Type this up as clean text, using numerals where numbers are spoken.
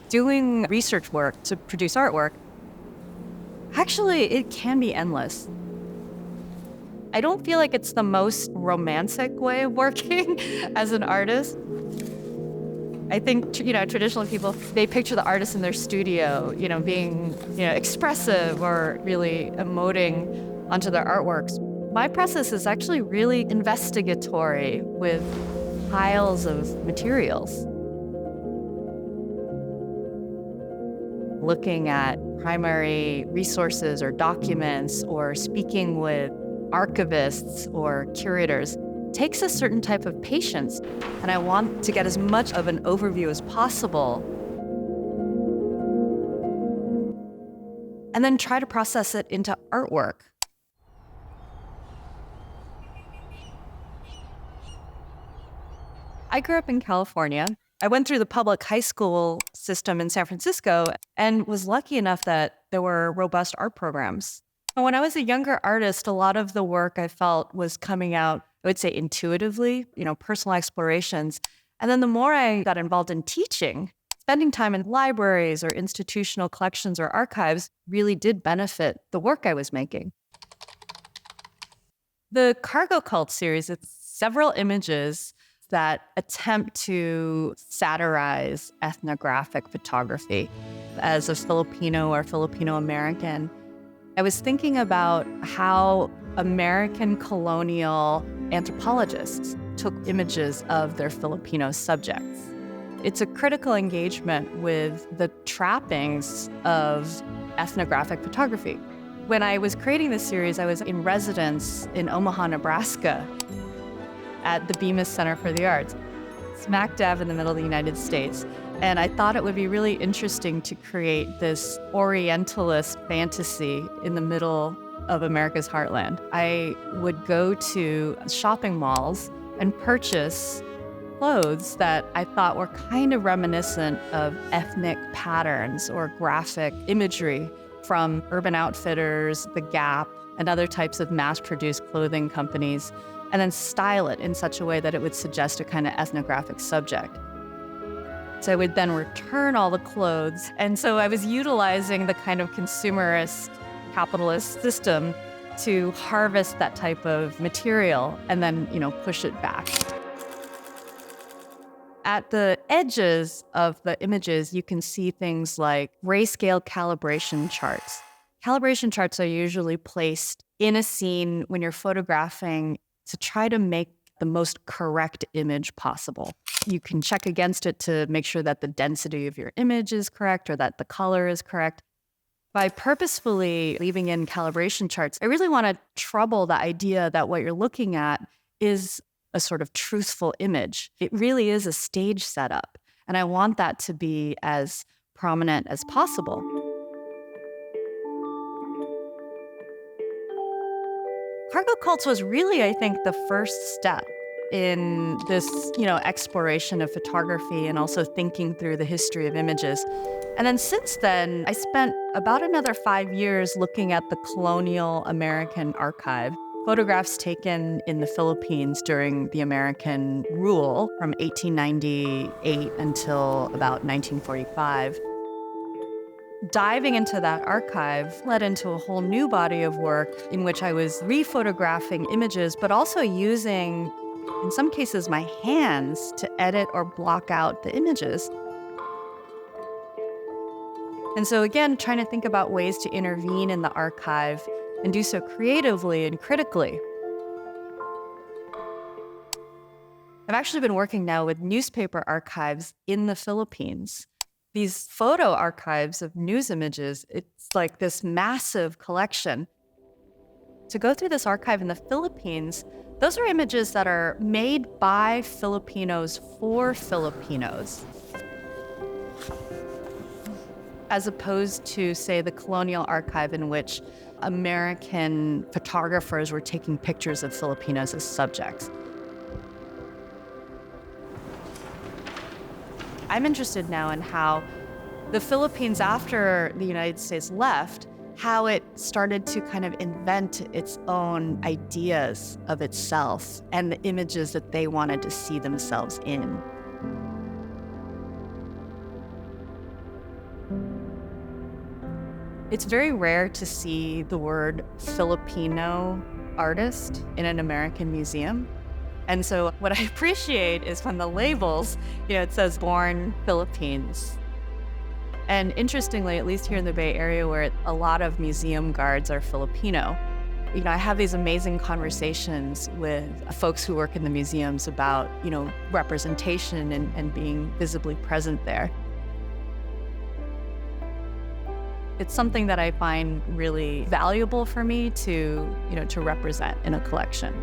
doing research work to produce artwork, actually, it can be endless. I don't feel like it's the most romantic way of working as an artist. I think, traditional people, they picture the artist in their studio, being, expressive or really emoting onto their artworks. My process is actually really investigatory with piles of materials. Looking at primary resources or documents or speaking with archivists or curators takes a certain type of patience, and I want to get as much of an overview as possible and then try to process it into artwork. I grew up in California. I went through the public high school system in San Francisco and was lucky enough that there were robust art programs. When I was a younger artist, a lot of the work I felt was coming out, I would say intuitively, personal explorations. And then the more I got involved in teaching, spending time in libraries or institutional collections or archives really did benefit the work I was making. The Cargo Cult series, it's several images that attempt to satirize ethnographic photography. As a Filipino or Filipino-American, I was thinking about how American colonial anthropologists took images of their Filipino subjects. It's a critical engagement with the trappings of ethnographic photography. When I was creating this series, I was in residence in Omaha, Nebraska, at the Bemis Center for the Arts, smack dab in the middle of the United States. And I thought it would be really interesting to create this Orientalist fantasy in the middle of America's heartland. I would go to shopping malls and purchase clothes that I thought were kind of reminiscent of ethnic patterns or graphic imagery from Urban Outfitters, The Gap, and other types of mass-produced clothing companies, and then style it in such a way that it would suggest a kind of ethnographic subject. So I would then return all the clothes. And so I was utilizing the kind of consumerist capitalist system to harvest that type of material and then, push it back. At the edges of the images, you can see things like grayscale calibration charts. Calibration charts are usually placed in a scene when you're photographing to try to make the most correct image possible. You can check against it to make sure that the density of your image is correct or that the color is correct. By purposefully leaving in calibration charts, I really want to trouble the idea that what you're looking at is a sort of truthful image. It really is a stage setup, and I want that to be as prominent as possible. Cargo Cults was really, I think, the first step in this, exploration of photography and also thinking through the history of images. And then since then, I spent about another 5 years looking at the colonial American archive, photographs taken in the Philippines during the American rule from 1898 until about 1945. Diving into that archive led into a whole new body of work in which I was re-photographing images, but also using, in some cases, my hands to edit or block out the images. And so again, trying to think about ways to intervene in the archive and do so creatively and critically. I've actually been working now with newspaper archives in the Philippines. These photo archives of news images, it's like this massive collection. To go through this archive in the Philippines, those are images that are made by Filipinos for Filipinos, as opposed to, say, the colonial archive in which American photographers were taking pictures of Filipinos as subjects. I'm interested now in how the Philippines, after the United States left, how it started to kind of invent its own ideas of itself and the images that they wanted to see themselves in. It's very rare to see the word Filipino artist in an American museum. And so what I appreciate is when the labels, it says born Philippines. And interestingly, at least here in the Bay Area where a lot of museum guards are Filipino, I have these amazing conversations with folks who work in the museums about, representation and being visibly present there. It's something that I find really valuable for me to represent in a collection.